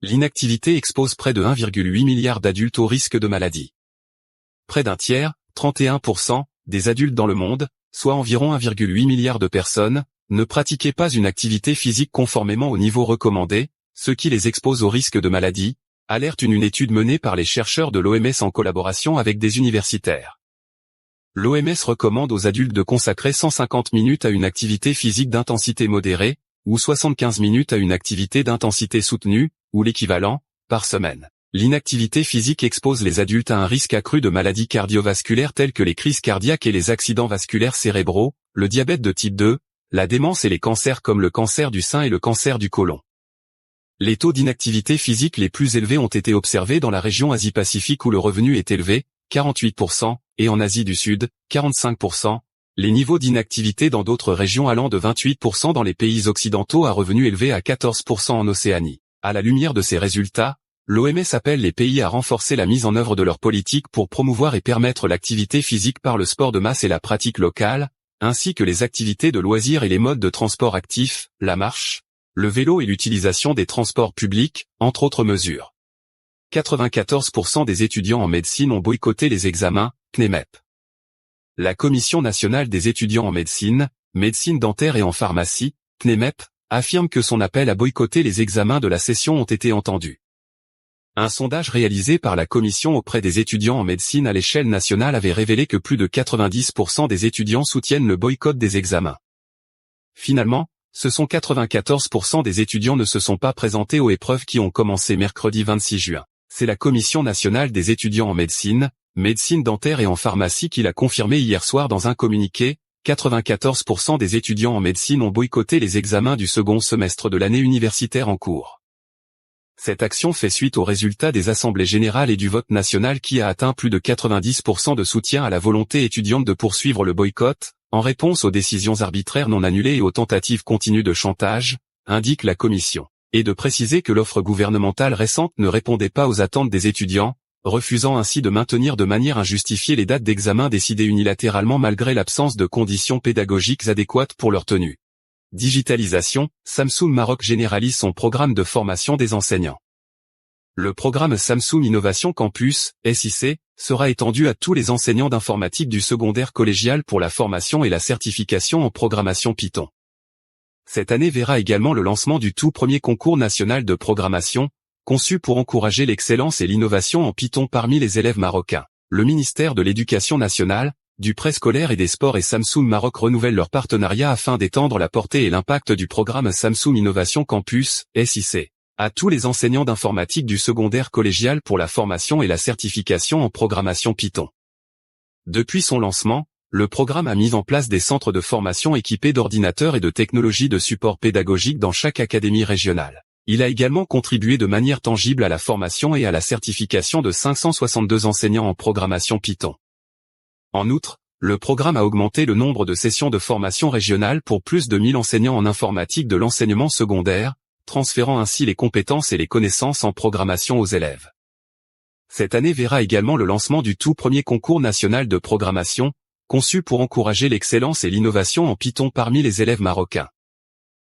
L'inactivité expose près de 1,8 milliard d'adultes au risque de maladie. Près d'un tiers, 31%, des adultes dans le monde, soit environ 1,8 milliard de personnes, ne pratiquaient pas une activité physique conformément au niveau recommandé, ce qui les expose au risque de maladie, alerte une étude menée par les chercheurs de l'OMS en collaboration avec des universitaires. L'OMS recommande aux adultes de consacrer 150 minutes à une activité physique d'intensité modérée, ou 75 minutes à une activité d'intensité soutenue, ou l'équivalent, par semaine. L'inactivité physique expose les adultes à un risque accru de maladies cardiovasculaires telles que les crises cardiaques et les accidents vasculaires cérébraux, le diabète de type 2, la démence et les cancers comme le cancer du sein et le cancer du côlon. Les taux d'inactivité physique les plus élevés ont été observés dans la région Asie-Pacifique où le revenu est élevé, 48%, et en Asie du Sud, 45%, les niveaux d'inactivité dans d'autres régions allant de 28% dans les pays occidentaux à revenus élevés à 14% en Océanie. À la lumière de ces résultats, l'OMS appelle les pays à renforcer la mise en œuvre de leurs politiques pour promouvoir et permettre l'activité physique par le sport de masse et la pratique locale, ainsi que les activités de loisirs et les modes de transport actifs, la marche, le vélo et l'utilisation des transports publics, entre autres mesures. 94% des étudiants en médecine ont boycotté les examens, CNEMEP. La Commission nationale des étudiants en médecine, médecine dentaire et en pharmacie, CNEMEP, affirme que son appel à boycotter les examens de la session ont été entendus. Un sondage réalisé par la Commission auprès des étudiants en médecine à l'échelle nationale avait révélé que plus de 90% des étudiants soutiennent le boycott des examens. Finalement, ce sont 94% des étudiants ne se sont pas présentés aux épreuves qui ont commencé mercredi 26 juin. C'est la Commission nationale des étudiants en médecine, médecine dentaire et en pharmacie qui l'a confirmé hier soir dans un communiqué. 94% des étudiants en médecine ont boycotté les examens du second semestre de l'année universitaire en cours. Cette action fait suite aux résultats des assemblées générales et du vote national qui a atteint plus de 90% de soutien à la volonté étudiante de poursuivre le boycott, en réponse aux décisions arbitraires non annulées et aux tentatives continues de chantage, indique la Commission, et de préciser que l'offre gouvernementale récente ne répondait pas aux attentes des étudiants, refusant ainsi de maintenir de manière injustifiée les dates d'examen décidées unilatéralement malgré l'absence de conditions pédagogiques adéquates pour leur tenue. Digitalisation, Samsung Maroc généralise son programme de formation des enseignants. Le programme Samsung Innovation Campus, SIC, sera étendu à tous les enseignants d'informatique du secondaire collégial pour la formation et la certification en programmation Python. Cette année verra également le lancement du tout premier concours national de programmation, conçu pour encourager l'excellence et l'innovation en Python parmi les élèves marocains. Le ministère de l'Éducation nationale, du préscolaire et des sports et Samsung Maroc renouvellent leur partenariat afin d'étendre la portée et l'impact du programme Samsung Innovation Campus, SIC, à tous les enseignants d'informatique du secondaire collégial pour la formation et la certification en programmation Python. Depuis son lancement, le programme a mis en place des centres de formation équipés d'ordinateurs et de technologies de support pédagogique dans chaque académie régionale. Il a également contribué de manière tangible à la formation et à la certification de 562 enseignants en programmation Python. En outre, le programme a augmenté le nombre de sessions de formation régionale pour plus de 1000 enseignants en informatique de l'enseignement secondaire, transférant ainsi les compétences et les connaissances en programmation aux élèves. Cette année verra également le lancement du tout premier concours national de programmation, conçu pour encourager l'excellence et l'innovation en Python parmi les élèves marocains.